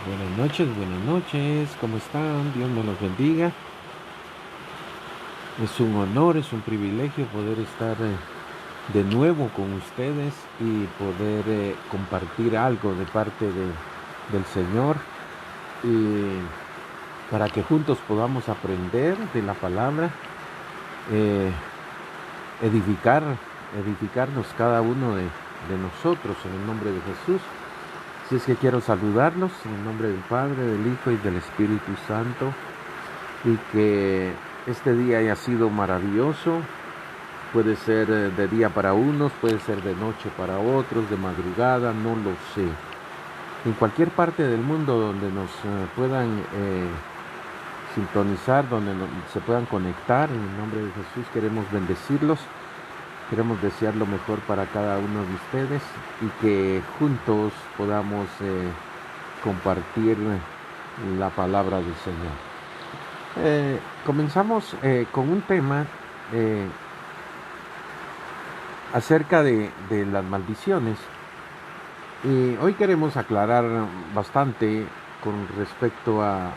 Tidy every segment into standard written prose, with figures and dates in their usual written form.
Buenas noches, ¿cómo están? Dios me los bendiga. Es un honor, es un privilegio poder estar de nuevo con ustedes y poder compartir algo de parte del Señor y para que juntos podamos aprender de la palabra, eh, edificar, edificarnos cada uno de nosotros en el nombre de Jesús. Así es que quiero saludarlos en el nombre del Padre, del Hijo y del Espíritu Santo, y que este día haya sido maravilloso. Puede ser de día para unos, puede ser de noche para otros, de madrugada, no lo sé. En cualquier parte del mundo donde nos puedan sintonizar, donde se puedan conectar, en el nombre de Jesús queremos bendecirlos. Queremos desear lo mejor para cada uno de ustedes y que juntos podamos compartir la palabra del Señor. Comenzamos con un tema eh, acerca de las maldiciones. Y hoy queremos aclarar bastante con respecto a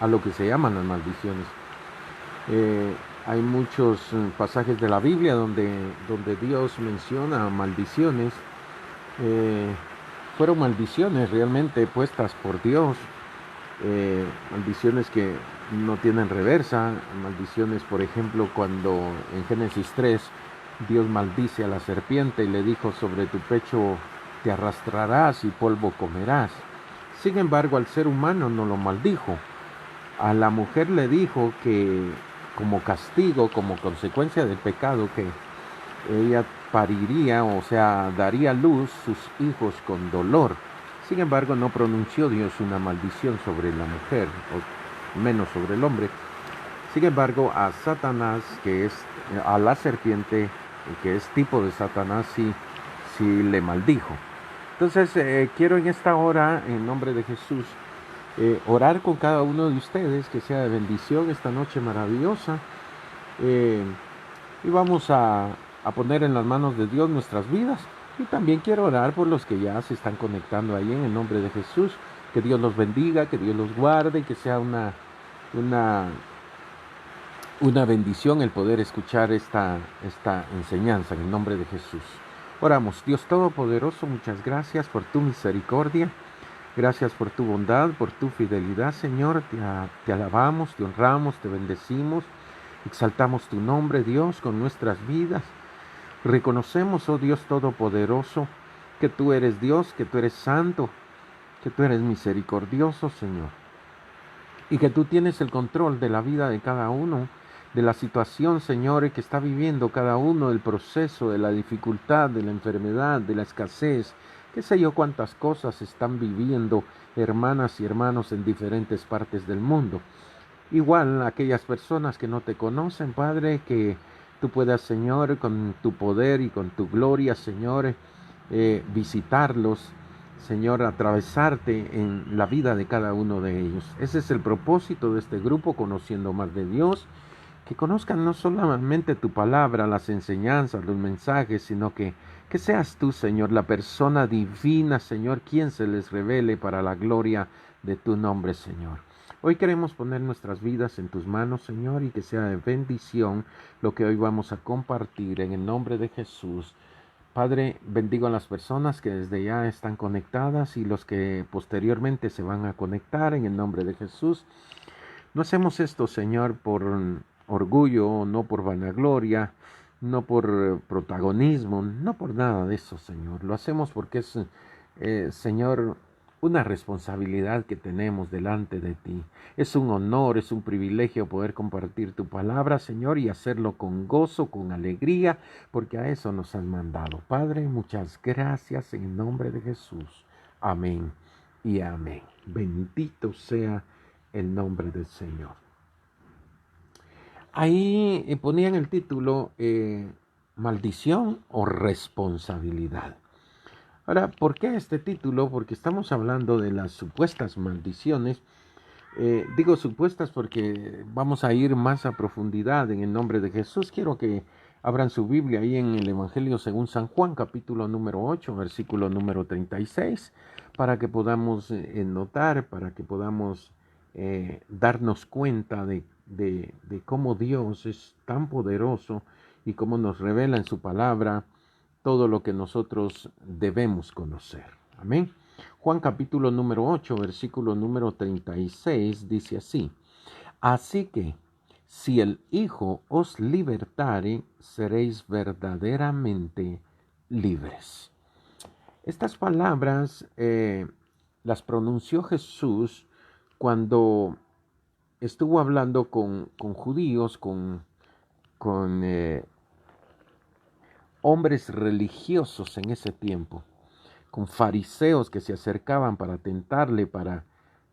lo que se llaman las maldiciones. Hay muchos pasajes de la Biblia donde Dios menciona maldiciones. Eh, Fueron maldiciones realmente puestas por Dios. Maldiciones que no tienen reversa. Maldiciones, por ejemplo, cuando en Génesis 3 Dios maldice a la serpiente y le dijo: sobre tu pecho te arrastrarás y polvo comerás. Sin embargo, al ser humano no lo maldijo. A la mujer le dijo que como castigo, como consecuencia del pecado, que ella pariría, o sea, daría a luz sus hijos con dolor. Sin embargo, no pronunció Dios una maldición sobre la mujer, o menos sobre el hombre. Sin embargo, a Satanás, a la serpiente, que es tipo de Satanás, sí le maldijo. Entonces, quiero en esta hora, en nombre de Jesús, orar con cada uno de ustedes, que sea de bendición esta noche maravillosa. Eh, y vamos a poner en las manos de Dios nuestras vidas. Y también quiero orar por los que ya se están conectando ahí en el nombre de Jesús. Que Dios los bendiga, que Dios los guarde, que sea una, una bendición el poder escuchar esta enseñanza en el nombre de Jesús. Oramos. Dios Todopoderoso, muchas gracias por tu misericordia. Gracias por tu bondad, por tu fidelidad, Señor. Te alabamos, te honramos, te bendecimos. Exaltamos tu nombre, Dios, con nuestras vidas. Reconocemos, oh Dios Todopoderoso, que tú eres Dios, que tú eres santo, que tú eres misericordioso, Señor. Y que tú tienes el control de la vida de cada uno, de la situación, Señor, que está viviendo cada uno, del proceso, de la dificultad, de la enfermedad, de la escasez. Qué sé yo cuántas cosas están viviendo hermanas y hermanos en diferentes partes del mundo. Igual aquellas personas que no te conocen, Padre, que tú puedas, Señor, con tu poder y con tu gloria, Señor, visitarlos, Señor, atravesarte en la vida de cada uno de ellos. Ese es el propósito de este grupo, conociendo más de Dios, que conozcan no solamente tu palabra, las enseñanzas, los mensajes, sino que seas tú, Señor, la persona divina, Señor, quien se les revele para la gloria de tu nombre, Señor. Hoy queremos poner nuestras vidas en tus manos, Señor, y que sea de bendición lo que hoy vamos a compartir en el nombre de Jesús. Padre, bendigo a las personas que desde ya están conectadas y los que posteriormente se van a conectar en el nombre de Jesús. No hacemos esto, Señor, por orgullo, no por vanagloria, no por protagonismo, no por nada de eso, Señor. Lo hacemos porque es, Señor, una responsabilidad que tenemos delante de ti. Es un honor, es un privilegio poder compartir tu palabra, Señor, y hacerlo con gozo, con alegría, porque a eso nos has mandado. Padre, muchas gracias en el nombre de Jesús. Amén y amén. Bendito sea el nombre del Señor. Ahí ponían el título maldición o responsabilidad. Ahora, ¿por qué este título? Porque estamos hablando de las supuestas maldiciones. Digo supuestas porque vamos a ir más a profundidad en el nombre de Jesús. Quiero que Abran su Biblia ahí en el Evangelio según San Juan, capítulo número 8, versículo número 36, para que podamos notar, para que podamos darnos cuenta de cómo Dios es tan poderoso y cómo nos revela en su palabra todo lo que nosotros debemos conocer. Amén. Juan capítulo número 8, versículo número 36 dice así: Así que, si el Hijo os libertare, seréis verdaderamente libres. Estas palabras las pronunció Jesús cuando estuvo hablando con judíos, con hombres religiosos en ese tiempo, con fariseos que se acercaban para tentarle, para,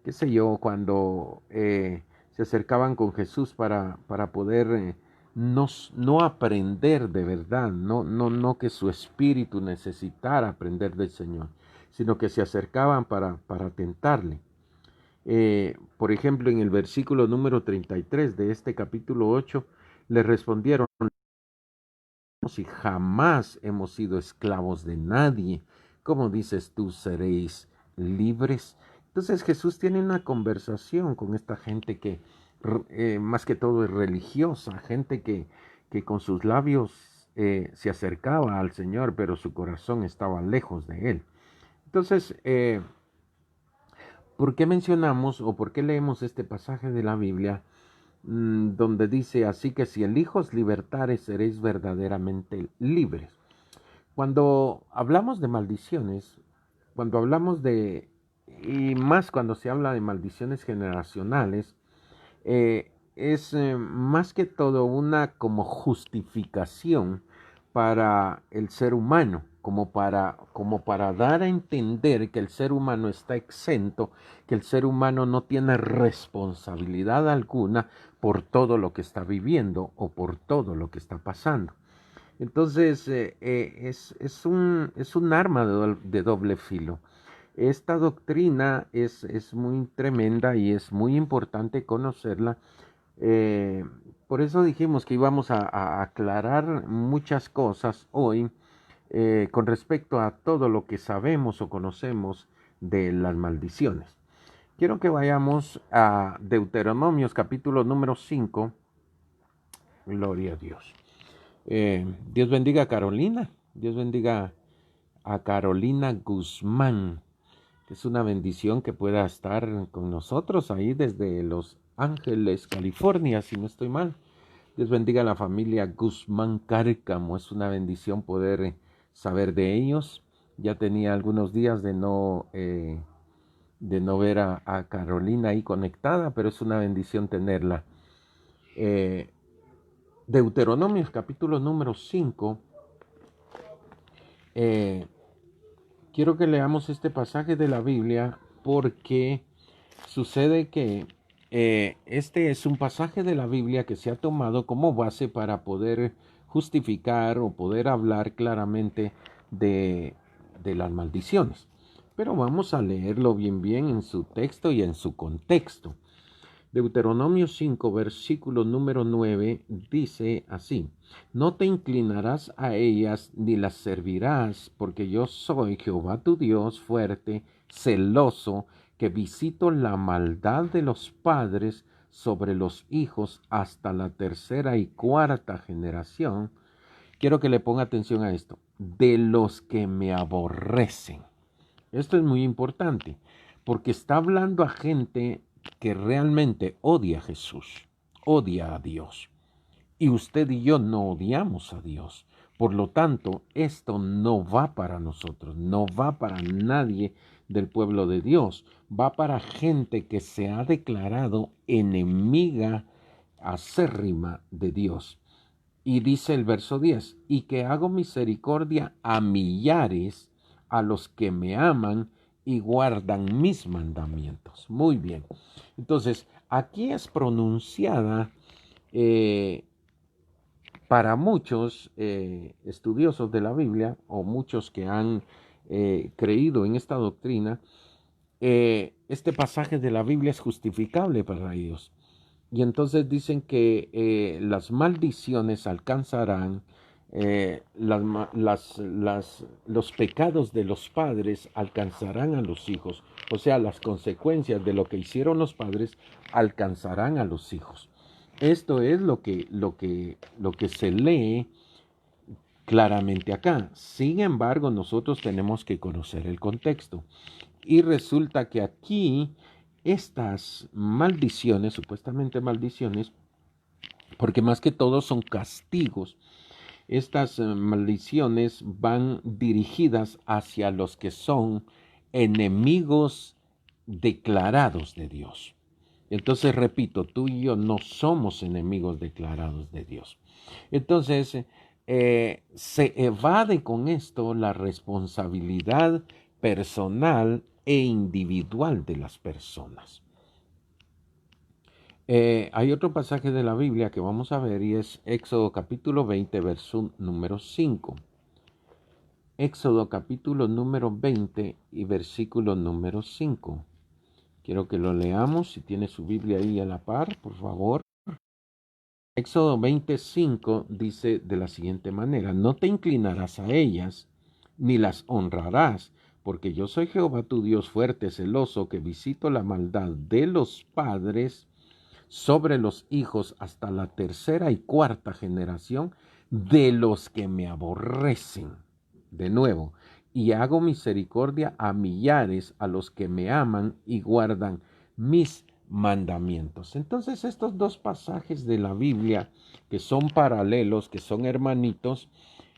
qué sé yo, cuando se acercaban con Jesús para poder no aprender de verdad, no que su espíritu necesitara aprender del Señor, sino que se acercaban para tentarle. Por ejemplo, en el versículo número 33 de este capítulo 8, le respondieron: si jamás hemos sido esclavos de nadie, ¿cómo dices tú seréis libres? Entonces Jesús tiene una conversación con esta gente que más que todo es religiosa, gente que con sus labios se acercaba al Señor, pero su corazón estaba lejos de Él. Entonces, ¿por qué mencionamos o por qué leemos este pasaje de la Biblia donde dice: así que si el Hijo os libertare, seréis verdaderamente libres? Cuando hablamos de maldiciones, cuando hablamos y más cuando se habla de maldiciones generacionales, es más que todo una como justificación para el ser humano, como para dar a entender que el ser humano está exento, que el ser humano no tiene responsabilidad alguna por todo lo que está viviendo o por todo lo que está pasando. Entonces, es un arma de doble filo. Esta doctrina es muy tremenda y es muy importante conocerla. Eh, por eso dijimos que íbamos a aclarar muchas cosas hoy con respecto a todo lo que sabemos o conocemos de las maldiciones. Quiero que vayamos a Deuteronomios capítulo número 5. Gloria a Dios. Dios bendiga a Carolina. Dios bendiga a Carolina Guzmán. Es una bendición que pueda estar con nosotros ahí desde Los Ángeles, California, si no estoy mal. Dios bendiga a la familia Guzmán Cárcamo. Es una bendición poder saber de ellos. Ya tenía algunos días de no ver a Carolina ahí conectada, pero es una bendición tenerla. Deuteronomios capítulo número 5. Quiero que leamos este pasaje de la Biblia porque sucede que este es un pasaje de la Biblia que se ha tomado como base para poder justificar o poder hablar claramente de las maldiciones. Pero vamos a leerlo bien en su texto y en su contexto. Deuteronomio 5, versículo número 9, dice así: no te inclinarás a ellas ni las servirás, porque yo soy Jehová tu Dios fuerte, celoso, que visito la maldad de los padres sobre los hijos hasta la tercera y cuarta generación. Quiero que le ponga atención a esto: de los que me aborrecen. Esto es muy importante, porque está hablando a gente que realmente odia a Jesús, odia a Dios. Y usted y yo no odiamos a Dios. Por lo tanto, esto no va para nosotros, no va para nadie del pueblo de Dios. Va para gente que se ha declarado enemiga acérrima de Dios. Y dice el verso 10, y que hago misericordia a millares, a los que me aman y guardan mis mandamientos. Muy bien. Entonces, aquí es pronunciada para muchos estudiosos de la Biblia o muchos que han creído en esta doctrina, este pasaje de la Biblia es justificable para ellos. Y entonces dicen que las maldiciones alcanzarán los pecados de los padres alcanzarán a los hijos. O sea, las consecuencias de lo que hicieron los padres alcanzarán a los hijos. Esto es lo que se lee claramente acá. Sin embargo, nosotros tenemos que conocer el contexto. Y resulta que aquí estas maldiciones, supuestamente maldiciones, porque más que todo son castigos, estas maldiciones van dirigidas hacia los que son enemigos declarados de Dios. Entonces, repito, tú y yo no somos enemigos declarados de Dios. Entonces, se evade con esto la responsabilidad personal e individual de las personas. Hay otro pasaje de la Biblia que vamos a ver y es Éxodo capítulo 20, verso número 5. Éxodo capítulo número 20 y versículo número 5. Quiero que lo leamos, si tiene su Biblia ahí a la par, por favor. Éxodo 25 dice de la siguiente manera: no te inclinarás a ellas, ni las honrarás, porque yo soy Jehová tu Dios fuerte, celoso, que visito la maldad de los padres sobre los hijos hasta la tercera y cuarta generación de los que me aborrecen. De nuevo, y hago misericordia a millares a los que me aman y guardan mis mandamientos. Entonces estos dos pasajes de la Biblia, que son paralelos, que son hermanitos,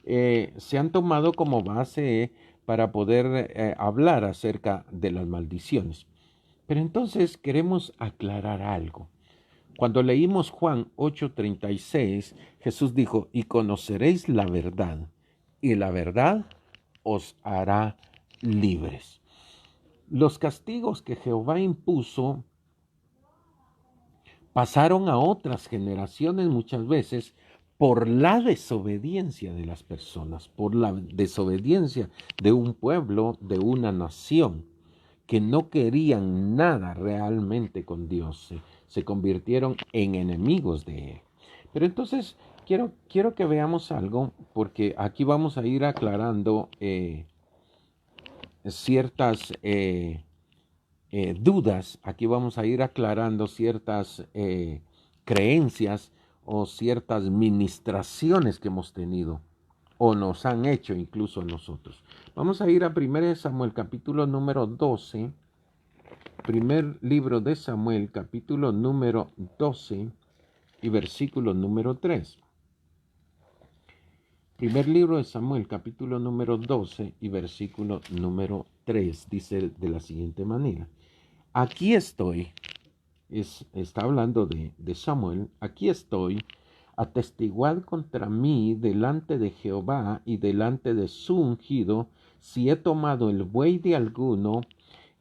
se han tomado como base para poder hablar acerca de las maldiciones. Pero entonces queremos aclarar algo. Cuando leímos Juan 8:36, Jesús dijo: y conoceréis la verdad, y la verdad os hará libres. Los castigos que Jehová impuso pasaron a otras generaciones muchas veces por la desobediencia de las personas, por la desobediencia de un pueblo, de una nación, que no querían nada realmente con Dios, se convirtieron en enemigos de Él. Pero entonces quiero que veamos algo, porque aquí vamos a ir aclarando ciertas dudas, aquí vamos a ir aclarando ciertas creencias o ciertas ministraciones que hemos tenido o nos han hecho incluso a nosotros. Vamos a ir a 1 Samuel capítulo número 12, primer libro de Samuel capítulo número 12 y versículo número 3. Primer libro de Samuel capítulo número 12 y versículo número 3 dice de la siguiente manera: aquí estoy, está hablando de Samuel, aquí estoy, atestiguad contra mí delante de Jehová y delante de su ungido, si he tomado el buey de alguno,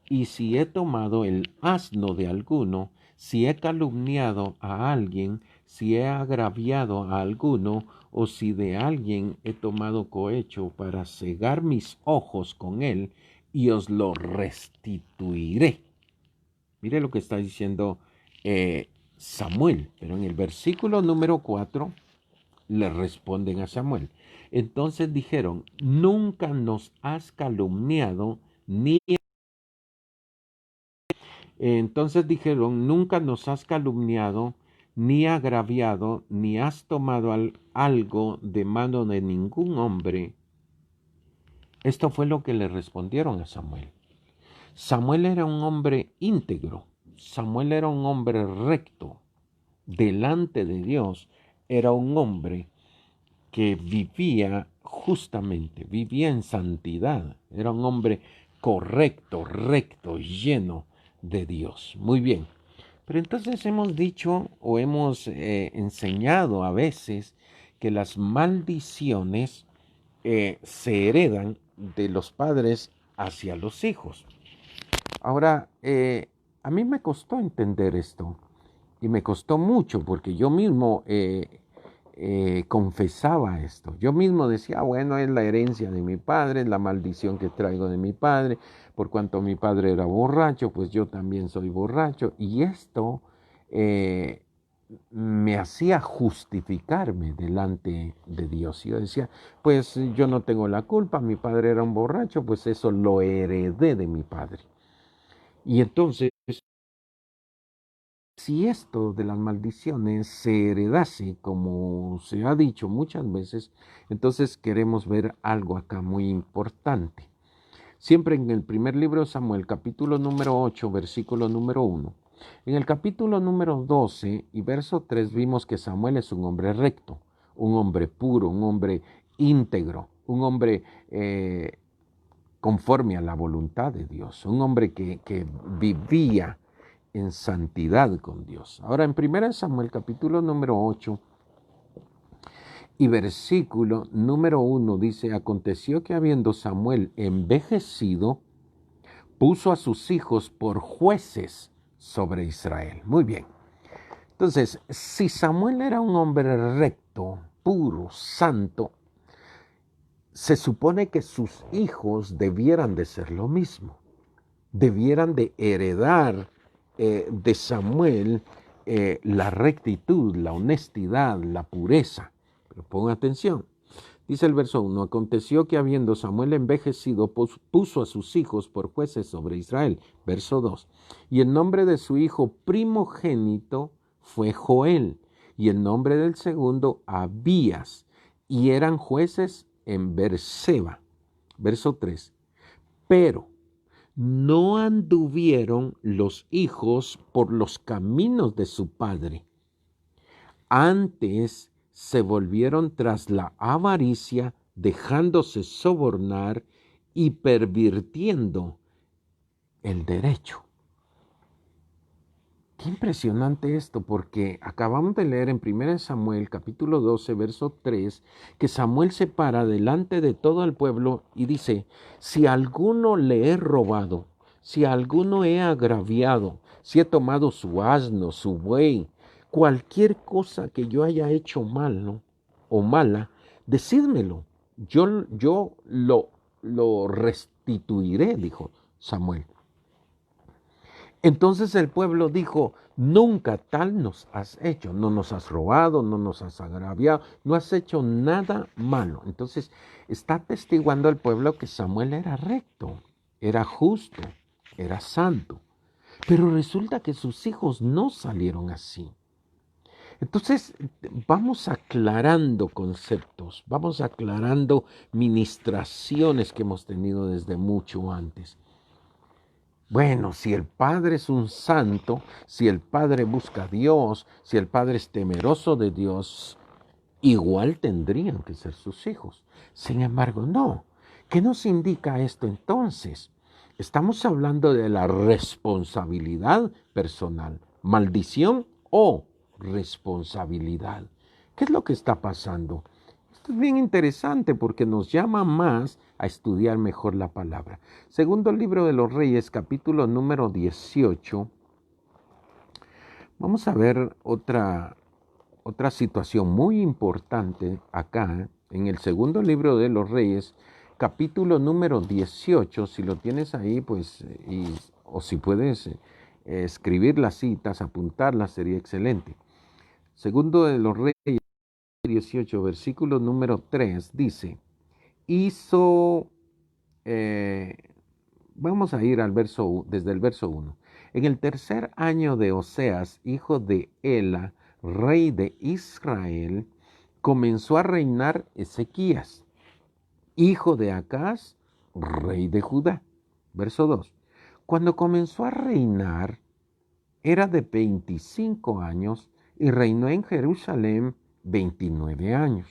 y si he tomado el asno de alguno, si he calumniado a alguien, si he agraviado a alguno, o si de alguien he tomado cohecho para cegar mis ojos con él, y os lo restituiré. Mire lo que está diciendo Samuel, pero en el versículo número 4 le responden a Samuel. Entonces dijeron: nunca nos has calumniado ni... Entonces dijeron: nunca nos has calumniado, ni agraviado, ni has tomado algo de mano de ningún hombre. Esto fue lo que le respondieron a Samuel. Samuel era un hombre íntegro, Samuel era un hombre recto, delante de Dios era un hombre que vivía justamente, vivía en santidad, era un hombre correcto, recto, lleno de Dios. Muy bien, pero entonces hemos dicho o hemos enseñado a veces que las maldiciones se heredan de los padres hacia los hijos. Ahora, a mí me costó entender esto y me costó mucho porque yo mismo confesaba esto. Yo mismo decía: bueno, es la herencia de mi padre, es la maldición que traigo de mi padre, por cuanto mi padre era borracho, pues yo también soy borracho. Y esto me hacía justificarme delante de Dios. Yo decía, pues yo no tengo la culpa, mi padre era un borracho, pues eso lo heredé de mi padre. Y entonces, si esto de las maldiciones se heredase, como se ha dicho muchas veces, entonces queremos ver algo acá muy importante. Siempre en el primer libro de Samuel, capítulo número 8, versículo número 1. En el capítulo número 12 y verso 3 vimos que Samuel es un hombre recto, un hombre puro, un hombre íntegro, un hombre conforme a la voluntad de Dios, un hombre que vivía en santidad con Dios. Ahora en 1 Samuel capítulo número 8 y versículo número 1 dice, aconteció que habiendo Samuel envejecido, puso a sus hijos por jueces sobre Israel. Muy bien. Entonces, si Samuel era un hombre recto, puro, santo, se supone que sus hijos debieran de ser lo mismo. Debieran de heredar de Samuel la rectitud, la honestidad, la pureza. Pero pongan atención. Dice el verso 1, aconteció que habiendo Samuel envejecido, puso a sus hijos por jueces sobre Israel. Verso 2, y el nombre de su hijo primogénito fue Joel, y el nombre del segundo Abías, y eran jueces en Berseba. Verso 3, pero no anduvieron los hijos por los caminos de su padre. Antes se volvieron tras la avaricia, dejándose sobornar y pervirtiendo el derecho. Qué impresionante esto, porque acabamos de leer en 1 Samuel capítulo 12, verso 3, que Samuel se para delante de todo el pueblo y dice, si alguno le he robado, si alguno he agraviado, si he tomado su asno, su buey, cualquier cosa que yo haya hecho mal, ¿no? O mala, decídmelo, yo lo restituiré, dijo Samuel. Entonces el pueblo dijo, nunca tal nos has hecho, no nos has robado, no nos has agraviado, no has hecho nada malo. Entonces está atestiguando al pueblo que Samuel era recto, era justo, era santo. Pero resulta que sus hijos no salieron así. Entonces vamos aclarando conceptos, vamos aclarando ministraciones que hemos tenido desde mucho antes. Bueno, si el padre es un santo, si el padre busca a Dios, si el padre es temeroso de Dios, igual tendrían que ser sus hijos. Sin embargo, no. ¿Qué nos indica esto entonces? Estamos hablando de la responsabilidad personal, maldición o responsabilidad. ¿Qué es lo que está pasando? Esto es bien interesante porque nos llama más a estudiar mejor la palabra. Segundo libro de los Reyes, capítulo número 18. Vamos a ver otra situación muy importante acá, en el segundo libro de los Reyes, capítulo número 18. Si lo tienes ahí, pues, o si puedes escribir las citas, apuntarlas, sería excelente. Segundo de los Reyes 18, versículo número 3, dice, hizo, eh, vamos a ir al verso, desde el verso 1. En el tercer año de Oseas, hijo de Ela, rey de Israel, comenzó a reinar Ezequías, hijo de Acaz, rey de Judá. Verso 2. Cuando comenzó a reinar, era de 25 años y reinó en Jerusalén 29 años.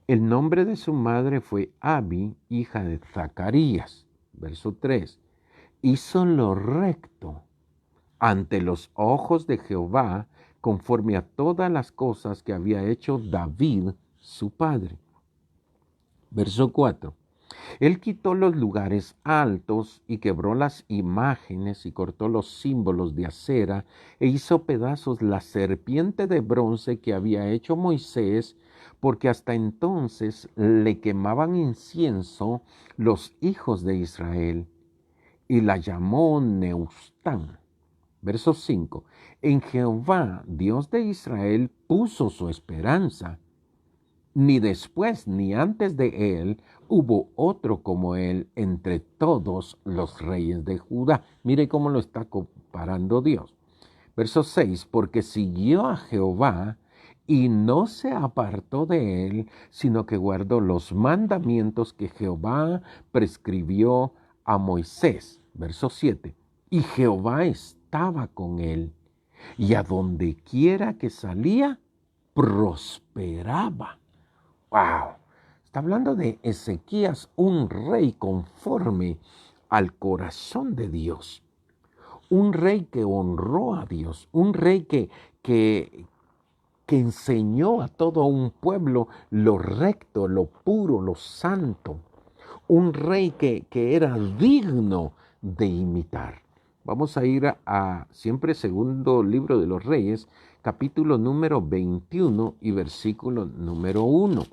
El nombre de su madre fue Abi, hija de Zacarías. Verso 3. Hizo lo recto ante los ojos de Jehová, conforme a todas las cosas que había hecho David, su padre. Verso 4. Él quitó los lugares altos y quebró las imágenes y cortó los símbolos de acera e hizo pedazos la serpiente de bronce que había hecho Moisés, porque hasta entonces le quemaban incienso los hijos de Israel, y la llamó Neustán. Verso 5. En Jehová, Dios de Israel, puso su esperanza. Ni después ni antes de él hubo otro como él entre todos los reyes de Judá. Mire cómo lo está comparando Dios. Verso 6, porque siguió a Jehová y no se apartó de él, sino que guardó los mandamientos que Jehová prescribió a Moisés. Verso 7, y Jehová estaba con él, y a donde quiera que salía, prosperaba. ¡Wow! Está hablando de Ezequías, un rey conforme al corazón de Dios. Un rey que honró a Dios, un rey que enseñó a todo un pueblo lo recto, lo puro, lo santo. Un rey que era digno de imitar. Vamos a ir a siempre segundo libro de los Reyes, capítulo número 21 y versículo número 1.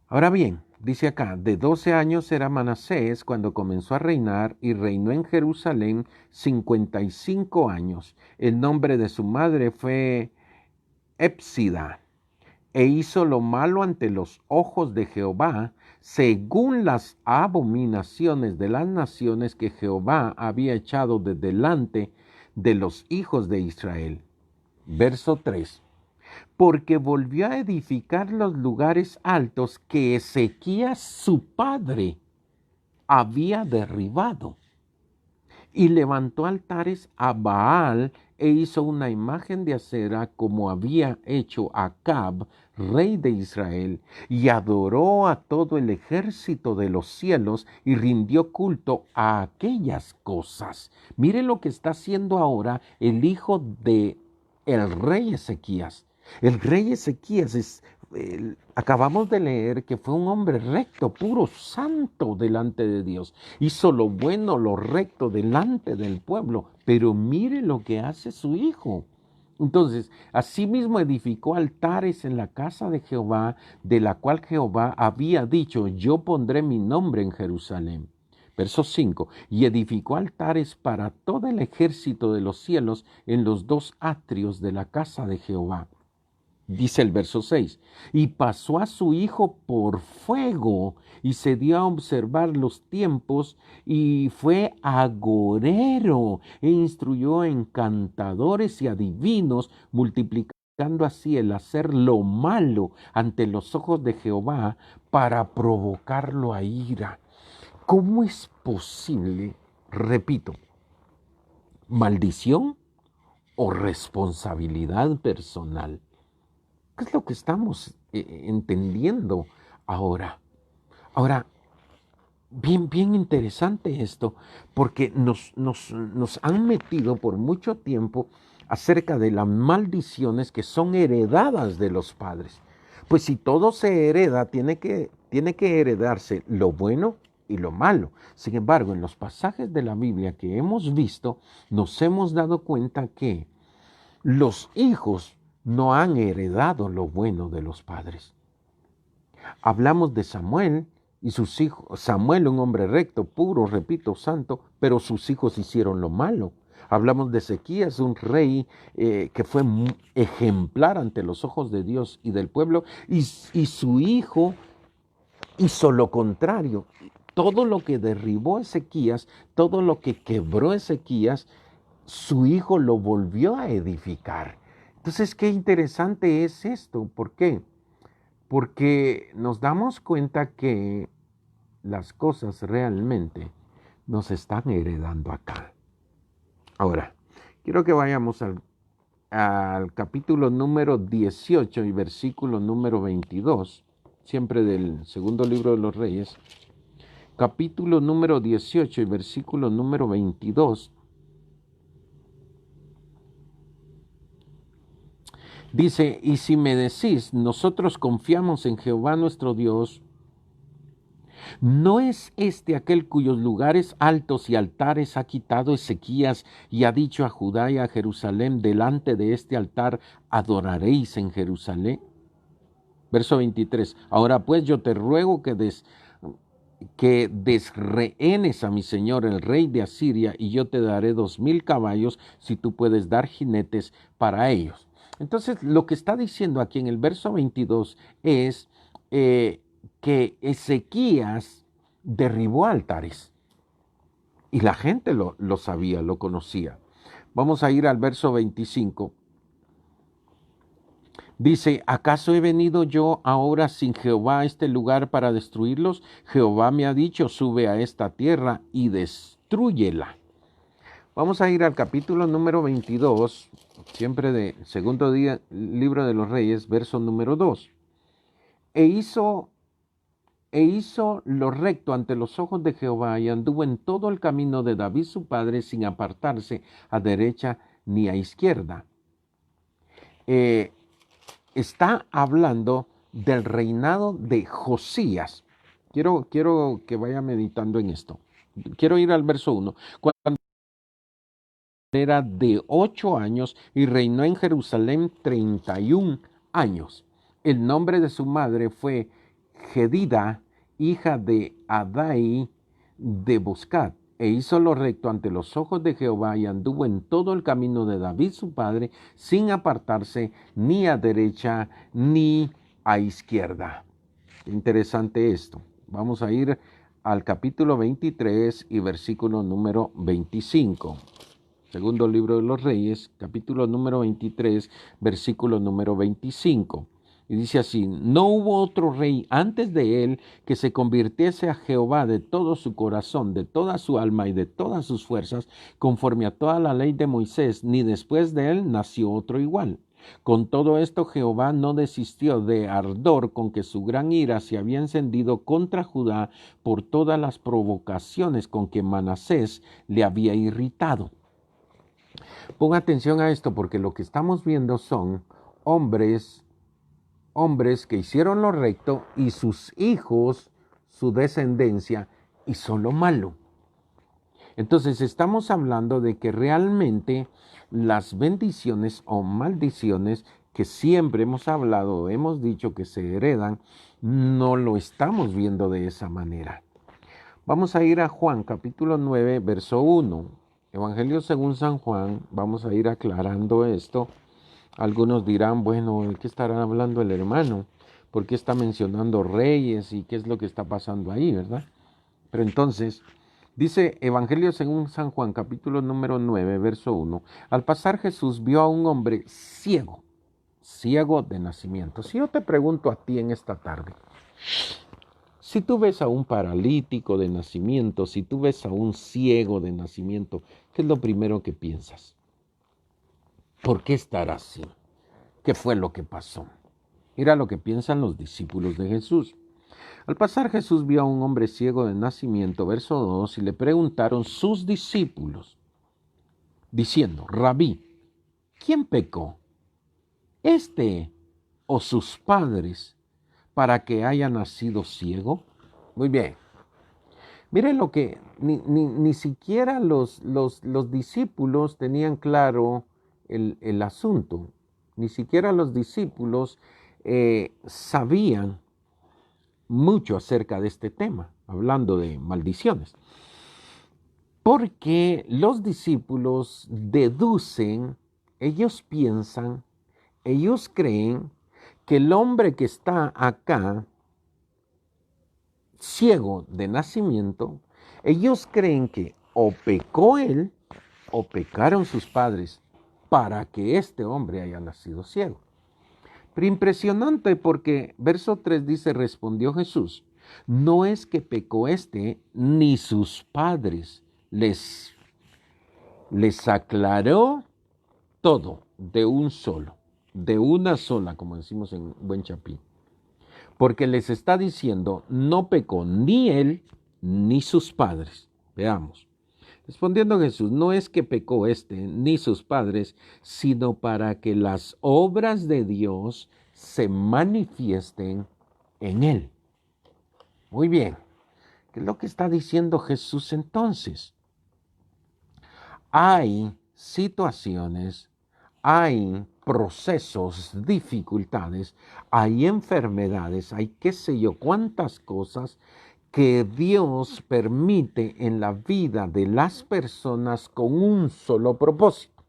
Ahora bien, dice acá, de 12 años era Manasés cuando comenzó a reinar y reinó en Jerusalén 55 años. El nombre de su madre fue Épsida, e hizo lo malo ante los ojos de Jehová, según las abominaciones de las naciones que Jehová había echado de delante de los hijos de Israel. Verso 3. Porque volvió a edificar los lugares altos que Ezequías su padre había derribado, y levantó altares a Baal e hizo una imagen de acera como había hecho Acab, rey de Israel, y adoró a todo el ejército de los cielos y rindió culto a aquellas cosas. Mire lo que está haciendo ahora el hijo de el rey Ezequías. El rey Ezequías acabamos de leer que fue un hombre recto, puro, santo delante de Dios. Hizo lo bueno, lo recto delante del pueblo. Pero mire lo que hace su hijo. Entonces, asimismo edificó altares en la casa de Jehová, de la cual Jehová había dicho, yo pondré mi nombre en Jerusalén. Verso 5, y edificó altares para todo el ejército de los cielos en los dos atrios de la casa de Jehová. Dice el verso 6, y pasó a su hijo por fuego y se dio a observar los tiempos y fue agorero e instruyó a encantadores y adivinos, multiplicando así el hacer lo malo ante los ojos de Jehová para provocarlo a ira. ¿Cómo es posible, repito, maldición o responsabilidad personal? ¿Qué es lo que estamos entendiendo ahora? Ahora, bien interesante esto, porque nos han metido por mucho tiempo acerca de las maldiciones que son heredadas de los padres. Pues si todo se hereda, tiene que heredarse lo bueno y lo malo. Sin embargo, en los pasajes de la Biblia que hemos visto, nos hemos dado cuenta que los hijos no han heredado lo bueno de los padres. Hablamos de Samuel y sus hijos. Samuel, un hombre recto, puro, repito, santo, pero sus hijos hicieron lo malo. Hablamos de Ezequías, un rey que fue ejemplar ante los ojos de Dios y del pueblo, y su hijo hizo lo contrario. Todo lo que derribó Ezequías, todo lo que quebró Ezequías, su hijo lo volvió a edificar. Entonces, qué interesante es esto. ¿Por qué? Porque nos damos cuenta que las cosas realmente nos están heredando acá. Ahora, quiero que vayamos al capítulo número 18 y versículo número 22, siempre del segundo libro de los Reyes. Capítulo número 18 y versículo número 22. Dice, y si me decís, nosotros confiamos en Jehová nuestro Dios, ¿no es este aquel cuyos lugares altos y altares ha quitado Ezequías y ha dicho a Judá y a Jerusalén, delante de este altar adoraréis en Jerusalén? Verso 23, ahora pues yo te ruego que desrehenes a mi señor el rey de Asiria, y yo te daré 2000 caballos si tú puedes dar jinetes para ellos. Entonces, lo que está diciendo aquí en el verso 22 es que Ezequías derribó altares, y la gente lo sabía, lo conocía. Vamos a ir al verso 25. Dice, ¿acaso he venido yo ahora sin Jehová a este lugar para destruirlos? Jehová me ha dicho, sube a esta tierra y destrúyela. Vamos a ir al capítulo número 22, siempre de segundo libro de los Reyes, verso número 2. E hizo lo recto ante los ojos de Jehová, y anduvo en todo el camino de David su padre, sin apartarse a derecha ni a izquierda. Está hablando del reinado de Josías. Quiero que vaya meditando en esto. Quiero ir al verso 1. Cuando era de 8 años y reinó en Jerusalén 31 años. El nombre de su madre fue Gedida, hija de Adai de Buscat. E hizo lo recto ante los ojos de Jehová, y anduvo en todo el camino de David su padre, sin apartarse ni a derecha ni a izquierda. Interesante esto. Vamos a ir al capítulo 23 y versículo número 25. Segundo libro de los Reyes, capítulo número 23, versículo número 25. Y dice así, no hubo otro rey antes de él que se convirtiese a Jehová de todo su corazón, de toda su alma y de todas sus fuerzas, conforme a toda la ley de Moisés, ni después de él nació otro igual. Con todo esto Jehová no desistió de ardor con que su gran ira se había encendido contra Judá por todas las provocaciones con que Manasés le había irritado. Ponga atención a esto, porque lo que estamos viendo son hombres que hicieron lo recto, y sus hijos, su descendencia, hizo lo malo. Entonces estamos hablando de que realmente las bendiciones o maldiciones que siempre hemos hablado, hemos dicho que se heredan, no lo estamos viendo de esa manera. Vamos a ir a Juan capítulo 9, verso 1. Evangelio según San Juan. Vamos a ir aclarando esto. Algunos dirán, bueno, ¿de qué estará hablando el hermano? ¿Por qué está mencionando reyes y qué es lo que está pasando ahí, verdad? Pero entonces, dice Evangelio según San Juan, capítulo número 9, verso 1. Al pasar Jesús vio a un hombre ciego de nacimiento. Si yo te pregunto a ti en esta tarde, si tú ves a un paralítico de nacimiento, si tú ves a un ciego de nacimiento, ¿qué es lo primero que piensas? ¿Por qué estará así? ¿Qué fue lo que pasó? Mira lo que piensan los discípulos de Jesús. Al pasar Jesús vio a un hombre ciego de nacimiento, verso 2, y le preguntaron sus discípulos, diciendo, Rabí, ¿quién pecó? ¿Este o sus padres para que haya nacido ciego? Muy bien. Miren lo que ni siquiera los discípulos tenían claro el asunto. Ni siquiera los discípulos sabían mucho acerca de este tema, hablando de maldiciones. Porque los discípulos deducen, ellos piensan, ellos creen que el hombre que está acá, ciego de nacimiento, ellos creen que o pecó él o pecaron sus padres para que este hombre haya nacido ciego. Pero impresionante, porque verso 3 dice, respondió Jesús, no es que pecó este ni sus padres, les aclaró todo de un solo, de una sola, como decimos en buen chapín. Porque les está diciendo, no pecó ni él ni sus padres. Veamos. Respondiendo Jesús, no es que pecó este ni sus padres, sino para que las obras de Dios se manifiesten en él. Muy bien. ¿Qué es lo que está diciendo Jesús entonces? Hay situaciones, hay procesos, dificultades, hay enfermedades, hay qué sé yo cuántas cosas que Dios permite en la vida de las personas con un solo propósito: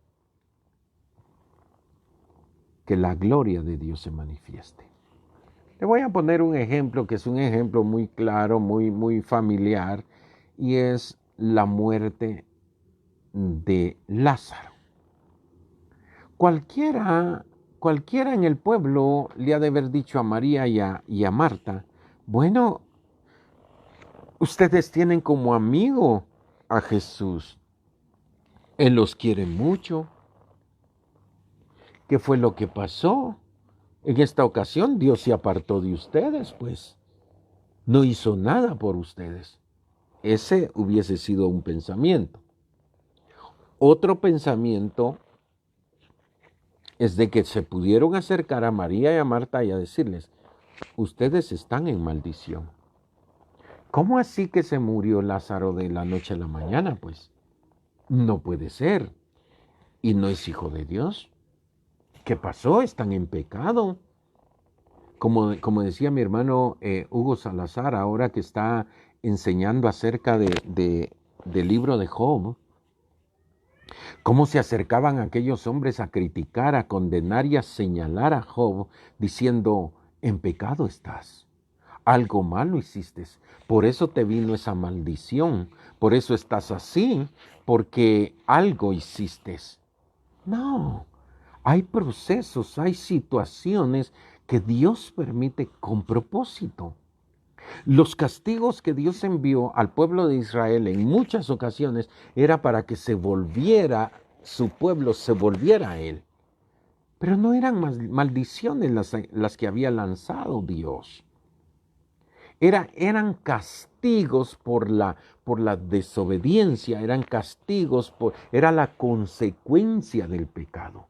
que la gloria de Dios se manifieste. Le voy a poner un ejemplo que es un ejemplo muy claro, muy familiar, y es la muerte de Lázaro. Cualquiera en el pueblo le ha de haber dicho a María y a Marta: bueno, ustedes tienen como amigo a Jesús. Él los quiere mucho. ¿Qué fue lo que pasó? En esta ocasión Dios se apartó de ustedes, pues. No hizo nada por ustedes. Ese hubiese sido un pensamiento. Otro pensamiento es de que se pudieron acercar a María y a Marta y a decirles: ustedes están en maldición. ¿Cómo así que se murió Lázaro de la noche a la mañana? Pues no puede ser. Y no es hijo de Dios. ¿Qué pasó? Están en pecado. Como decía mi hermano Hugo Salazar, ahora que está enseñando acerca del libro de Job, cómo se acercaban aquellos hombres a criticar, a condenar y a señalar a Job, diciendo: en pecado estás, algo malo hiciste, por eso te vino esa maldición, por eso estás así, porque algo hiciste. No, hay procesos, hay situaciones que Dios permite con propósito. Los castigos que Dios envió al pueblo de Israel en muchas ocasiones era para que su pueblo se volviera a Él. Pero no eran maldiciones las que había lanzado Dios. Eran castigos por la desobediencia, eran castigos era la consecuencia del pecado.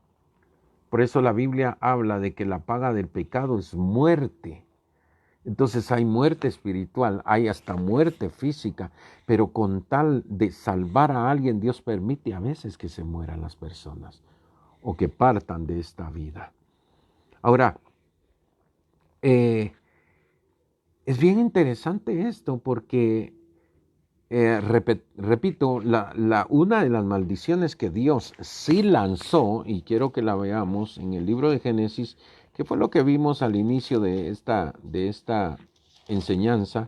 Por eso la Biblia habla de que la paga del pecado es muerte. Entonces hay muerte espiritual, hay hasta muerte física, pero con tal de salvar a alguien, Dios permite a veces que se mueran las personas o que partan de esta vida. Ahora, es bien interesante esto porque, repito, una de las maldiciones que Dios sí lanzó, y quiero que la veamos en el libro de Génesis, que fue lo que vimos al inicio de esta enseñanza.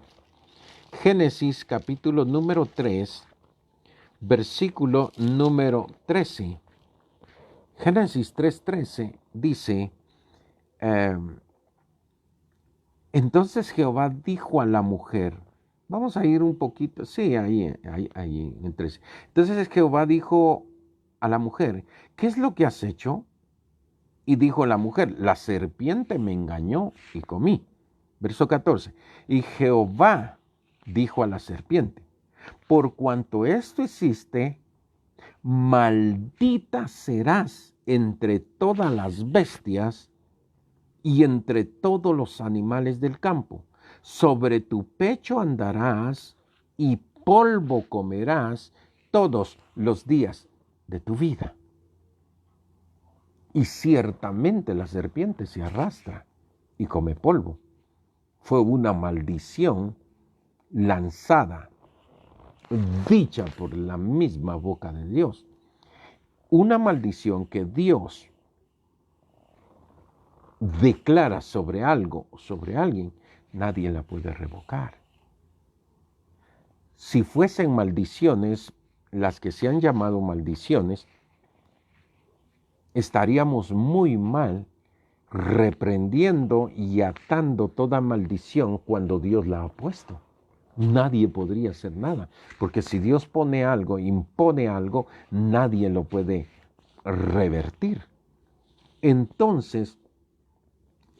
Génesis capítulo número 3, versículo número 13. Génesis 3:13 dice: entonces Jehová dijo a la mujer, vamos a ir un poquito, sí, ahí en el 13. Entonces Jehová dijo a la mujer: ¿qué es lo que has hecho? Y dijo la mujer: la serpiente me engañó y comí. Verso 14. Y Jehová dijo a la serpiente: por cuanto esto hiciste, maldita serás entre todas las bestias y entre todos los animales del campo. Sobre tu pecho andarás y polvo comerás todos los días de tu vida. Y ciertamente la serpiente se arrastra y come polvo. Fue una maldición lanzada, dicha por la misma boca de Dios. Una maldición que Dios declara sobre algo o sobre alguien, nadie la puede revocar. Si fuesen maldiciones, las que se han llamado maldiciones, estaríamos muy mal reprendiendo y atando toda maldición cuando Dios la ha puesto. Nadie podría hacer nada, porque si Dios pone algo, impone algo, nadie lo puede revertir. Entonces,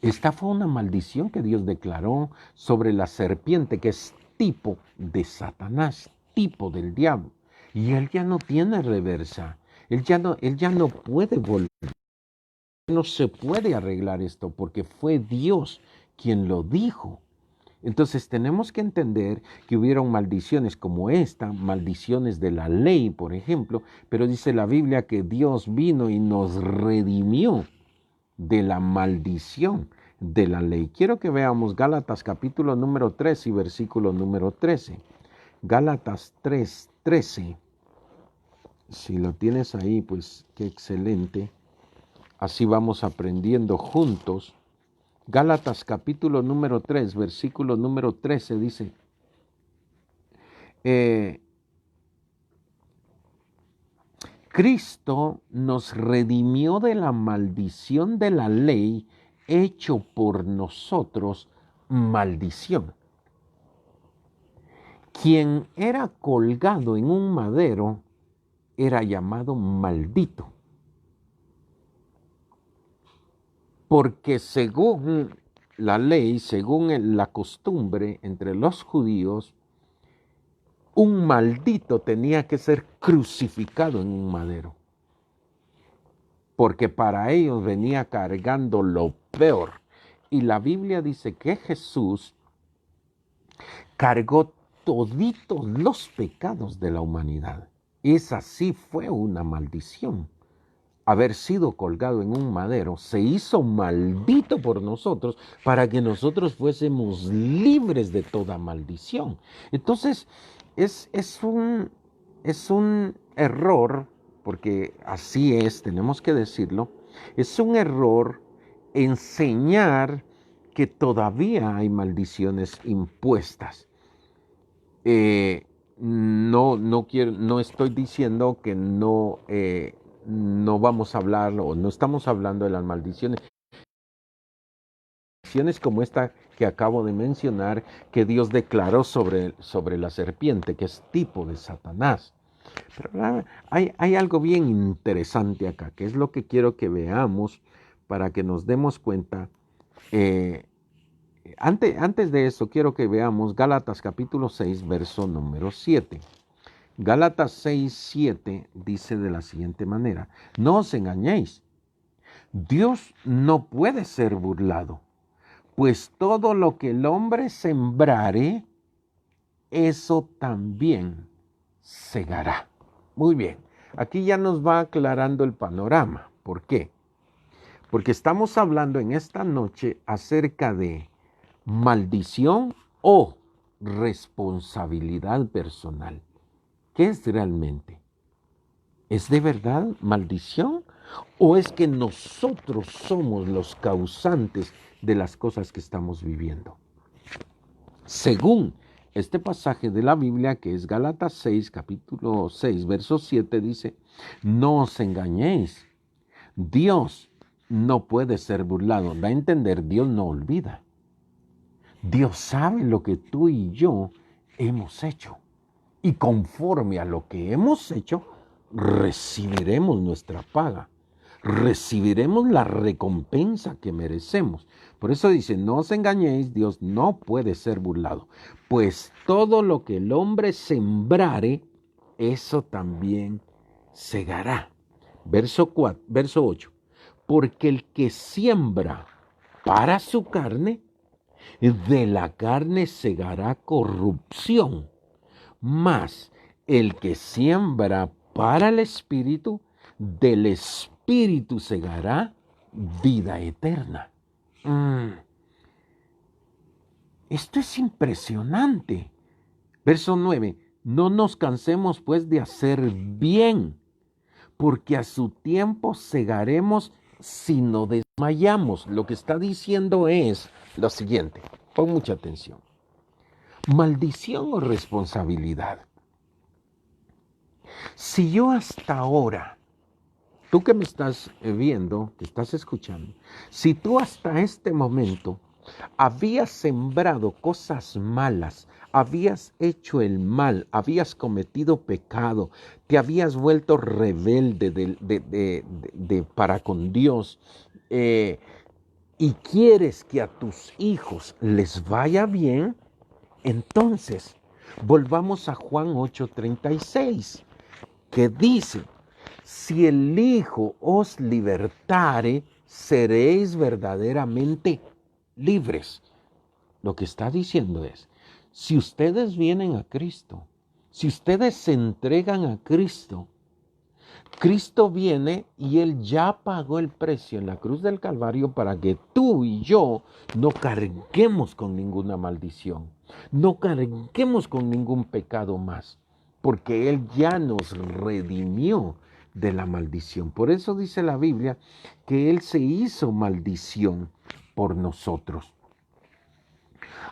esta fue una maldición que Dios declaró sobre la serpiente, que es tipo de Satanás, tipo del diablo. Y él ya no tiene reversa. Él ya no puede volver. No se puede arreglar esto porque fue Dios quien lo dijo. Entonces tenemos que entender que hubieron maldiciones como esta, maldiciones de la ley, por ejemplo, pero dice la Biblia que Dios vino y nos redimió de la maldición de la ley. Quiero que veamos Gálatas capítulo número 3 y versículo número 13. Gálatas 3:13. Si lo tienes ahí, pues qué excelente. Así vamos aprendiendo juntos. Gálatas capítulo número 3, versículo número 13 dice, Cristo nos redimió de la maldición de la ley, hecho por nosotros maldición. Quien era colgado en un madero era llamado maldito, porque según la ley, según la costumbre entre los judíos, un maldito tenía que ser crucificado en un madero, porque para ellos venía cargando lo peor. Y la Biblia dice que Jesús cargó toditos los pecados de la humanidad. Esa sí fue una maldición. Haber sido colgado en un madero se hizo maldito por nosotros para que nosotros fuésemos libres de toda maldición. Entonces, es un error, porque así es, tenemos que decirlo, es un error enseñar que todavía hay maldiciones impuestas. No estoy diciendo que no vamos a hablar o no estamos hablando de las maldiciones. Maldiciones como esta que acabo de mencionar, que Dios declaró sobre la serpiente, que es tipo de Satanás. Pero hay algo bien interesante acá, que es lo que quiero que veamos para que nos demos cuenta. Antes de eso, quiero que veamos Gálatas capítulo 6, verso número 7. Gálatas 6, 7 dice de la siguiente manera: no os engañéis, Dios no puede ser burlado, pues todo lo que el hombre sembrare, eso también segará. Muy bien, aquí ya nos va aclarando el panorama. ¿Por qué? Porque estamos hablando en esta noche acerca de maldición o responsabilidad personal. ¿Qué es realmente? ¿Es de verdad maldición? ¿O es que nosotros somos los causantes de las cosas que estamos viviendo? Según este pasaje de la Biblia, que es Gálatas 6, capítulo 6, verso 7, dice: no os engañéis, Dios no puede ser burlado. Da a entender, Dios no olvida. Dios sabe lo que tú y yo hemos hecho. Y conforme a lo que hemos hecho, recibiremos nuestra paga. Recibiremos la recompensa que merecemos. Por eso dice: no os engañéis, Dios no puede ser burlado. Pues todo lo que el hombre sembrare, eso también segará. Verso 8. Porque el que siembra para su carne, de la carne segará corrupción, mas el que siembra para el Espíritu, del Espíritu segará vida eterna. Esto es impresionante. Verso 9. No nos cansemos pues de hacer bien, porque a su tiempo segaremos si no desmayamos. Lo que está diciendo es lo siguiente. Pon mucha atención. Maldición o responsabilidad. Si yo hasta ahora, tú que me estás viendo, que estás escuchando, si tú hasta este momento habías sembrado cosas malas, habías hecho el mal, habías cometido pecado, te habías vuelto rebelde para con Dios, y quieres que a tus hijos les vaya bien, entonces volvamos a Juan 8:36, que dice: si el Hijo os libertare, seréis verdaderamente libres. Lo que está diciendo es: si ustedes vienen a Cristo, si ustedes se entregan a Cristo, Cristo viene y Él ya pagó el precio en la cruz del Calvario para que tú y yo no carguemos con ninguna maldición, no carguemos con ningún pecado más, porque Él ya nos redimió de la maldición. Por eso dice la Biblia que Él se hizo maldición por nosotros.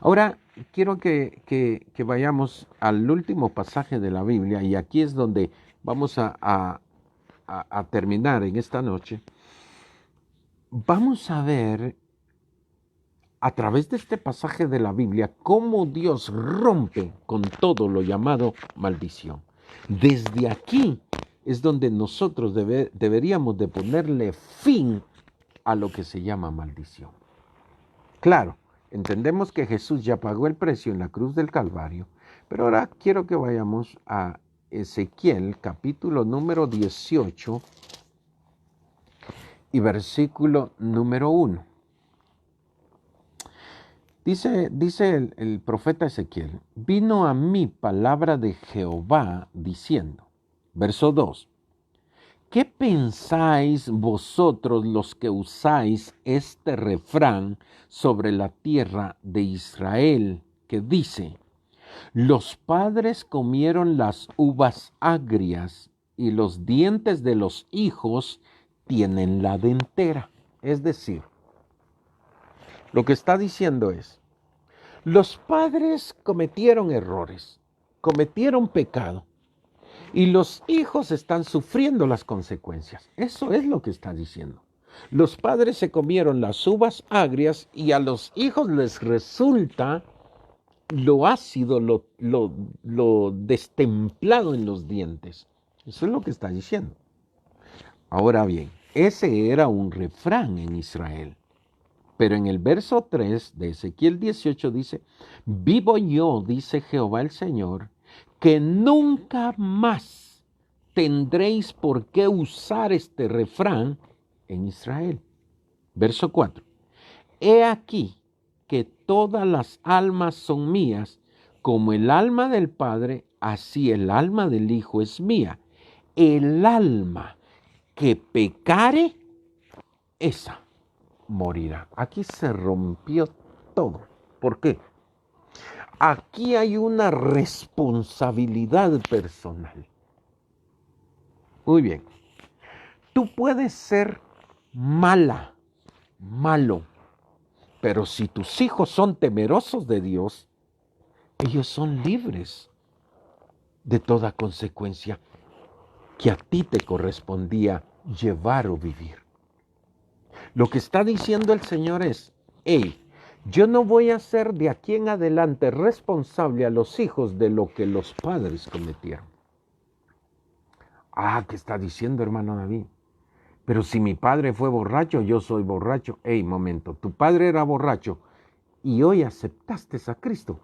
Ahora quiero que vayamos al último pasaje de la Biblia, y aquí es donde vamos a terminar en esta noche. Vamos a ver a través de este pasaje de la Biblia cómo Dios rompe con todo lo llamado maldición. Desde aquí es donde nosotros deberíamos de ponerle fin a lo que se llama maldición. Claro, entendemos que Jesús ya pagó el precio en la cruz del Calvario, pero ahora quiero que vayamos a Ezequiel, capítulo número 18 y versículo número 1. Dice el profeta Ezequiel: vino a mí palabra de Jehová diciendo, verso 2, ¿qué pensáis vosotros los que usáis este refrán sobre la tierra de Israel, que dice, los padres comieron las uvas agrias y los dientes de los hijos tienen la dentera? Es decir, lo que está diciendo es, los padres cometieron errores, cometieron pecado, y los hijos están sufriendo las consecuencias. Eso es lo que está diciendo. Los padres se comieron las uvas agrias y a los hijos les resulta lo ácido, lo destemplado en los dientes. Eso es lo que está diciendo. Ahora bien, ese era un refrán en Israel. Pero en el verso 3 de Ezequiel 18 dice, vivo yo, dice Jehová el Señor, que nunca más tendréis por qué usar este refrán en Israel. Verso 4, he aquí que todas las almas son mías, como el alma del Padre, así el alma del Hijo es mía. El alma que pecare, esa morirá. Aquí se rompió todo. ¿Por qué? Aquí hay una responsabilidad personal. Muy bien. Tú puedes ser malo, pero si tus hijos son temerosos de Dios, ellos son libres de toda consecuencia que a ti te correspondía llevar o vivir. Lo que está diciendo el Señor es, hey, yo no voy a ser de aquí en adelante responsable a los hijos de lo que los padres cometieron. ¿Qué está diciendo, hermano David? Pero si mi padre fue borracho, yo soy borracho. Hey, momento, tu padre era borracho y hoy aceptaste a Cristo.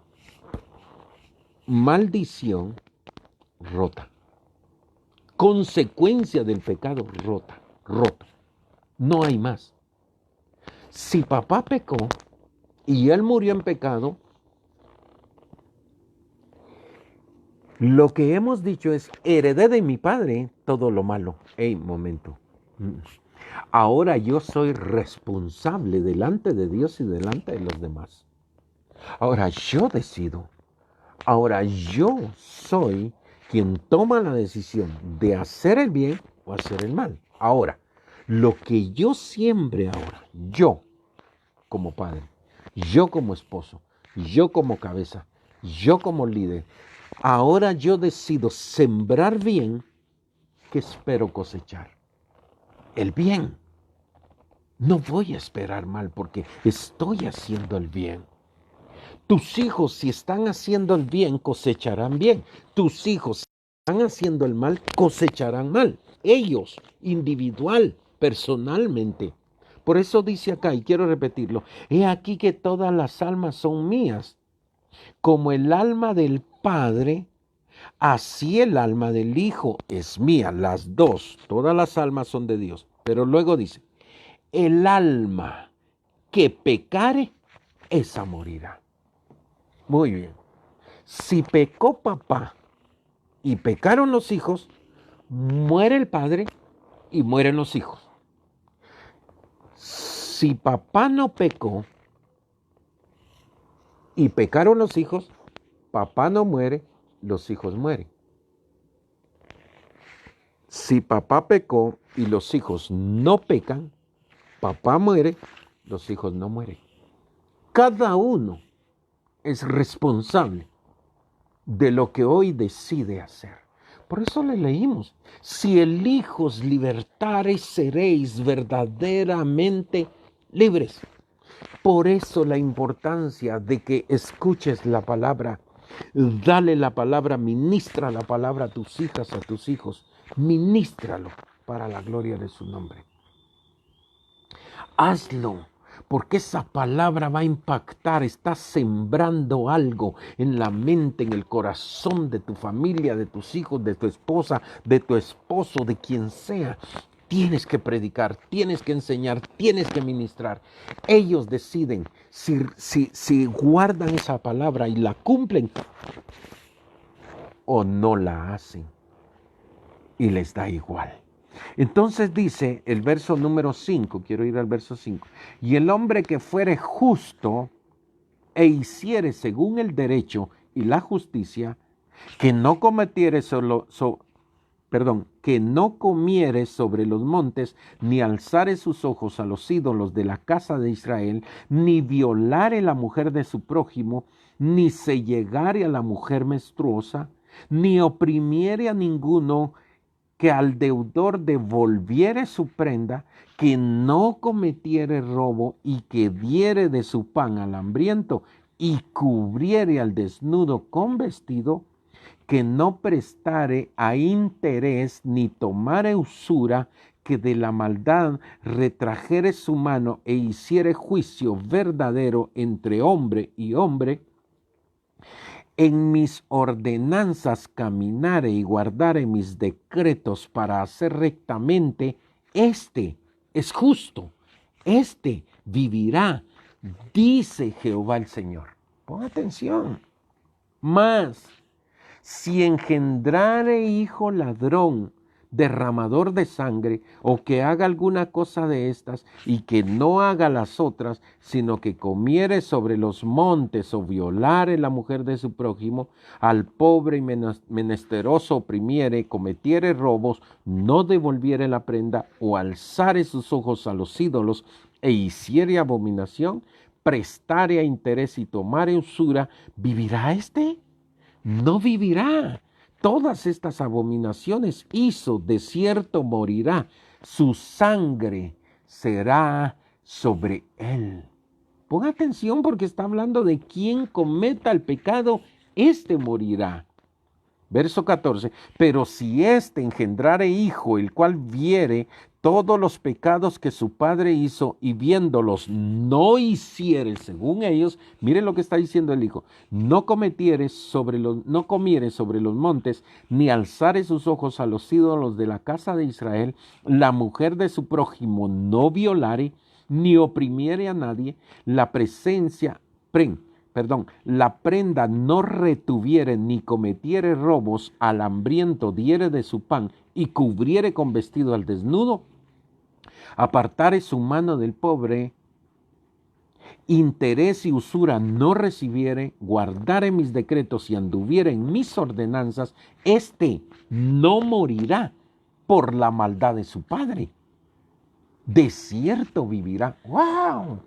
Maldición rota. Consecuencia del pecado roto. No hay más. Si papá pecó y él murió en pecado, lo que hemos dicho es, heredé de mi padre todo lo malo. Hey, momento. Ahora yo soy responsable delante de Dios y delante de los demás. Ahora yo decido. Ahora yo soy quien toma la decisión de hacer el bien o hacer el mal. Ahora, lo que yo siembre ahora, yo como padre, yo como esposo, yo como cabeza, yo como líder, ahora yo decido sembrar bien, que espero cosechar el bien. No voy a esperar mal porque estoy haciendo el bien. Tus hijos, si están haciendo el bien, cosecharán bien. Tus hijos, si están haciendo el mal, cosecharán mal. Ellos, individual, personalmente. Por eso dice acá, y quiero repetirlo, he aquí que todas las almas son mías. Como el alma del Padre, así el alma del Hijo es mía. Las dos, todas las almas son de Dios. Pero luego dice, el alma que pecare, esa morirá. Muy bien. Si pecó papá y pecaron los hijos, muere el padre y mueren los hijos. Si papá no pecó y pecaron los hijos, papá no muere, los hijos mueren. Si papá pecó y los hijos no pecan, papá muere, los hijos no mueren. Cada uno es responsable de lo que hoy decide hacer. Por eso le leímos: si el Hijo os libertare, seréis verdaderamente libres. Por eso la importancia de que escuches la palabra. Dale la palabra, ministra la palabra a tus hijas, a tus hijos. Ministralo para la gloria de su nombre. Hazlo, porque esa palabra va a impactar. Estás sembrando algo en la mente, en el corazón de tu familia, de tus hijos, de tu esposa, de tu esposo, de quien sea. Tienes que predicar, tienes que enseñar, tienes que ministrar. Ellos deciden si guardan esa palabra y la cumplen o no la hacen. Y les da igual. Entonces dice el verso número 5, quiero ir al verso 5. Y el hombre que fuere justo e hiciere según el derecho y la justicia, que no comiere sobre los montes, ni alzare sus ojos a los ídolos de la casa de Israel, ni violare la mujer de su prójimo, ni se llegare a la mujer menstruosa, ni oprimiere a ninguno, que al deudor devolviere su prenda, que no cometiere robo y que diere de su pan al hambriento y cubriere al desnudo con vestido, que no prestare a interés ni tomare usura, que de la maldad retrajere su mano e hiciere juicio verdadero entre hombre y hombre, en mis ordenanzas caminare y guardare mis decretos para hacer rectamente, este es justo, este vivirá, dice Jehová el Señor. Pon atención. Mas, si engendrare hijo ladrón, derramador de sangre, o que haga alguna cosa de estas, y que no haga las otras, sino que comiere sobre los montes, o violare la mujer de su prójimo, al pobre y menesteroso oprimiere, cometiere robos, no devolviere la prenda, o alzare sus ojos a los ídolos, e hiciere abominación, prestare a interés y tomare usura, ¿vivirá éste? No vivirá. Todas estas abominaciones hizo, de cierto morirá. Su sangre será sobre él. Pon atención, porque está hablando de quien cometa el pecado, éste morirá. Verso 14, pero si éste engendrare hijo, el cual viere todos los pecados que su padre hizo y viéndolos no hiciere según ellos, miren lo que está diciendo el hijo: no comiere sobre los montes, ni alzare sus ojos a los ídolos de la casa de Israel, la mujer de su prójimo no violare, ni oprimiere a nadie, la prenda no retuviere, ni cometiere robos, al hambriento diere de su pan, y cubriere con vestido al desnudo, apartare su mano del pobre, interés y usura no recibiere, guardare mis decretos y anduviere en mis ordenanzas, éste no morirá por la maldad de su padre. De cierto vivirá. ¡Wow!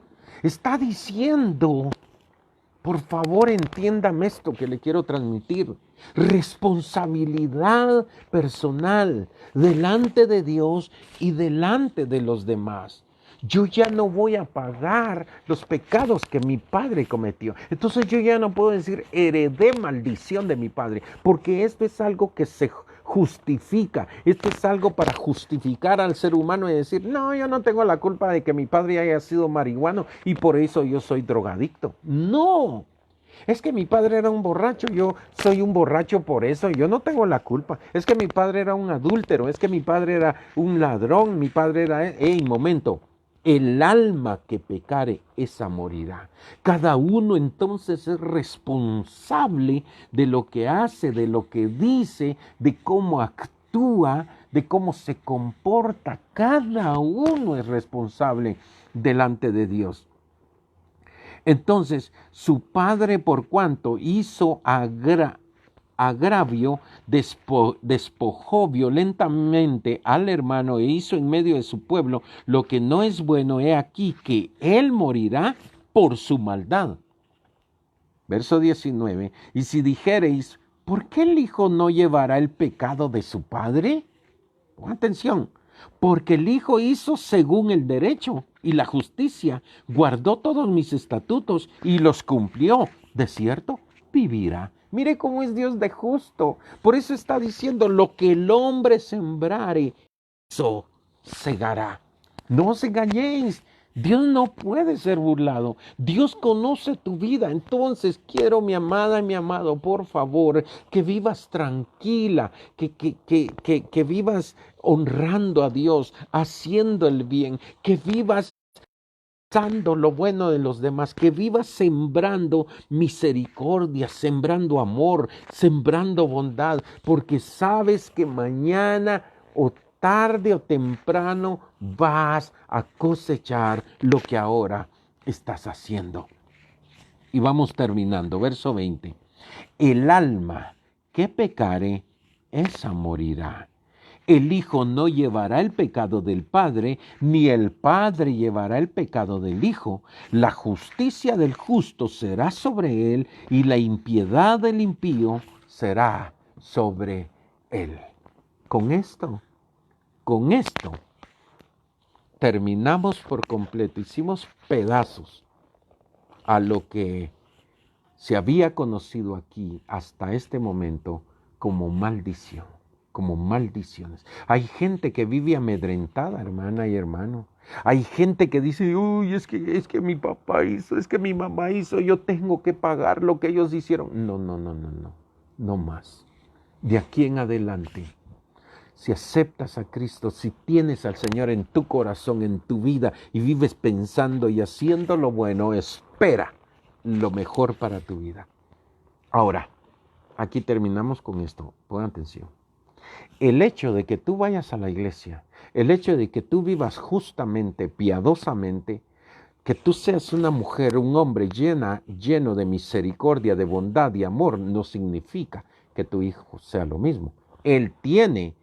Está diciendo... Por favor, entiéndame esto que le quiero transmitir. Responsabilidad personal delante de Dios y delante de los demás. Yo ya no voy a pagar los pecados que mi padre cometió. Entonces yo ya no puedo decir heredé maldición de mi padre, porque esto es algo que se justifica. Esto es algo para justificar al ser humano y decir: no, yo no tengo la culpa de que mi padre haya sido marihuano y por eso yo soy drogadicto. No, es que mi padre era un borracho, yo soy un borracho por eso, yo no tengo la culpa. Es que mi padre era un adúltero, es que mi padre era un ladrón, mi padre era... momento. El alma que pecare, esa morirá. Cada uno entonces es responsable de lo que hace, de lo que dice, de cómo actúa, de cómo se comporta. Cada uno es responsable delante de Dios. Entonces, su padre, por cuanto hizo agravio, despojó violentamente al hermano e hizo en medio de su pueblo lo que no es bueno, he aquí que él morirá por su maldad. Verso 19, y si dijereis, ¿por qué el hijo no llevará el pecado de su padre? Pon atención, porque el hijo hizo según el derecho y la justicia, guardó todos mis estatutos y los cumplió. De cierto, vivirá. Mire cómo es Dios de justo. Por eso está diciendo, lo que el hombre sembrare, eso segará. No os engañéis. Dios no puede ser burlado. Dios conoce tu vida. Entonces quiero, mi amada y mi amado, por favor, que vivas tranquila, que vivas honrando a Dios, haciendo el bien, que vivas dando lo bueno de los demás, que vivas sembrando misericordia, sembrando amor, sembrando bondad, porque sabes que mañana o tarde o temprano vas a cosechar lo que ahora estás haciendo. Y vamos terminando, verso 20. El alma que pecare, esa morirá. El Hijo no llevará el pecado del Padre, ni el Padre llevará el pecado del Hijo. La justicia del justo será sobre él, y la impiedad del impío será sobre él. Con esto, terminamos por completo, hicimos pedazos a lo que se había conocido aquí hasta este momento como maldición, como maldiciones. Hay gente que vive amedrentada, hermana y hermano. Hay gente que dice, uy, es que mi papá hizo, es que mi mamá hizo, yo tengo que pagar lo que ellos hicieron. No, no más. De aquí en adelante, si aceptas a Cristo, si tienes al Señor en tu corazón, en tu vida, y vives pensando y haciendo lo bueno, espera lo mejor para tu vida. Ahora, aquí terminamos con esto. Pongan atención. El hecho de que tú vayas a la iglesia, el hecho de que tú vivas justamente, piadosamente, que tú seas una mujer, un hombre lleno de misericordia, de bondad y amor, no significa que tu hijo sea lo mismo. Él tiene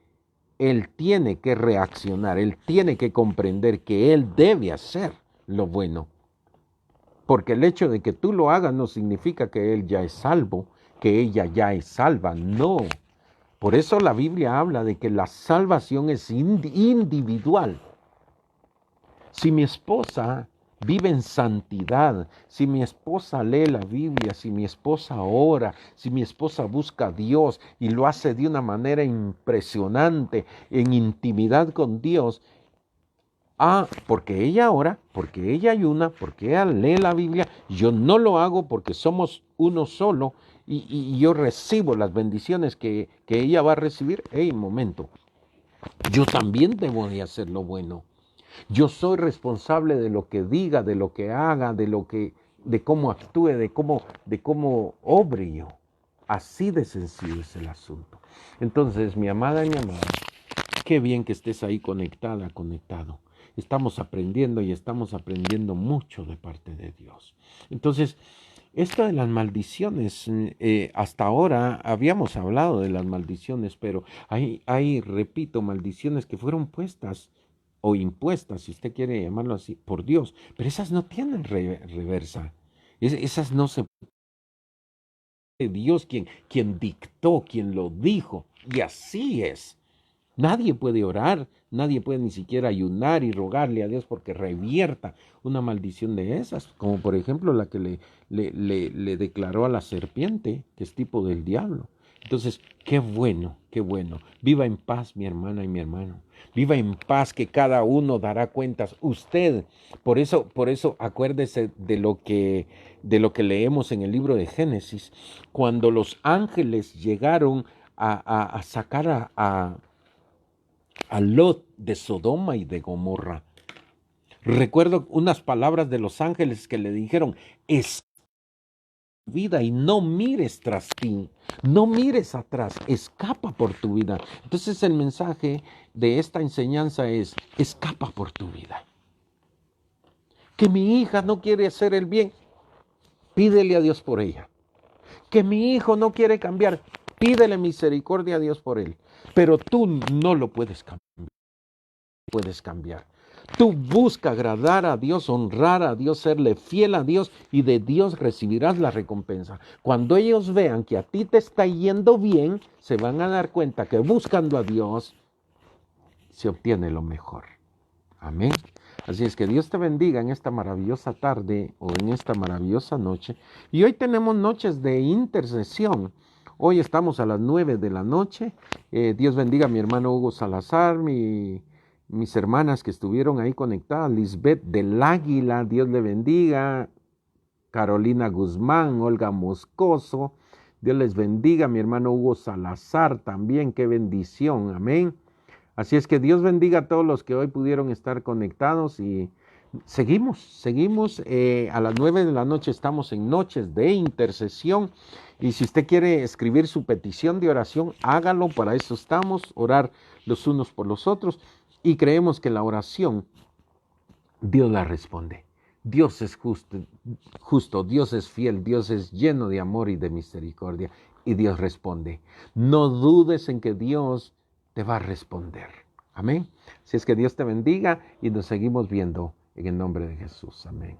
que reaccionar, él tiene que comprender que él debe hacer lo bueno. Porque el hecho de que tú lo hagas no significa que él ya es salvo, que ella ya es salva, no. Por eso la Biblia habla de que la salvación es individual. Si mi esposa vive en santidad, si mi esposa lee la Biblia, si mi esposa ora, si mi esposa busca a Dios y lo hace de una manera impresionante, en intimidad con Dios, porque ella ora, porque ella ayuna, porque ella lee la Biblia, yo no lo hago porque somos uno solo y yo recibo las bendiciones que ella va a recibir. Momento, yo también debo de hacer lo bueno. Yo soy responsable de lo que diga, de lo que haga, de cómo actúe, de cómo obre yo. Así de sencillo es el asunto. Entonces, mi amada y mi amado, qué bien que estés ahí conectada, conectado. Estamos aprendiendo y estamos aprendiendo mucho de parte de Dios. Entonces, esto de las maldiciones, hasta ahora habíamos hablado de las maldiciones, pero hay, repito, maldiciones que fueron puestas o impuestas, si usted quiere llamarlo así, por Dios, pero esas no tienen reversa. Esas no se... Dios quien dictó, quien lo dijo, y así es. Nadie puede orar, nadie puede ni siquiera ayunar y rogarle a Dios porque revierta una maldición de esas, como por ejemplo la que le declaró a la serpiente, que es tipo del diablo. Entonces, qué bueno, qué bueno. Viva en paz, mi hermana y mi hermano. Viva en paz, que cada uno dará cuentas. Usted, por eso, acuérdese de lo que leemos en el libro de Génesis, cuando los ángeles llegaron a sacar a Lot de Sodoma y de Gomorra. Recuerdo unas palabras de los ángeles que le dijeron, vida y no mires tras ti, no mires atrás, escapa por tu vida. Entonces el mensaje de esta enseñanza es, escapa por tu vida. Que mi hija no quiere hacer el bien, pídele a Dios por ella. Que mi hijo no quiere cambiar, pídele misericordia a Dios por él. Pero tú no lo puedes cambiar. Tú busca agradar a Dios, honrar a Dios, serle fiel a Dios y de Dios recibirás la recompensa. Cuando ellos vean que a ti te está yendo bien, se van a dar cuenta que buscando a Dios se obtiene lo mejor. Amén. Así es que Dios te bendiga en esta maravillosa tarde o en esta maravillosa noche. Y hoy tenemos noches de intercesión. Hoy estamos a las 9 de la noche. Dios bendiga a mi hermano Hugo Salazar, mis hermanas que estuvieron ahí conectadas, Lisbeth del Águila, Dios le bendiga, Carolina Guzmán, Olga Moscoso, Dios les bendiga, mi hermano Hugo Salazar también, qué bendición, amén. Así es que Dios bendiga a todos los que hoy pudieron estar conectados y seguimos, a las 9 de la noche estamos en noches de intercesión y si usted quiere escribir su petición de oración, hágalo, para eso estamos, orar los unos por los otros y creemos que la oración Dios la responde. Dios es justo, Dios es fiel, Dios es lleno de amor y de misericordia y Dios responde. No dudes en que Dios te va a responder. Amén. Si es que Dios te bendiga y nos seguimos viendo en el nombre de Jesús. Amén.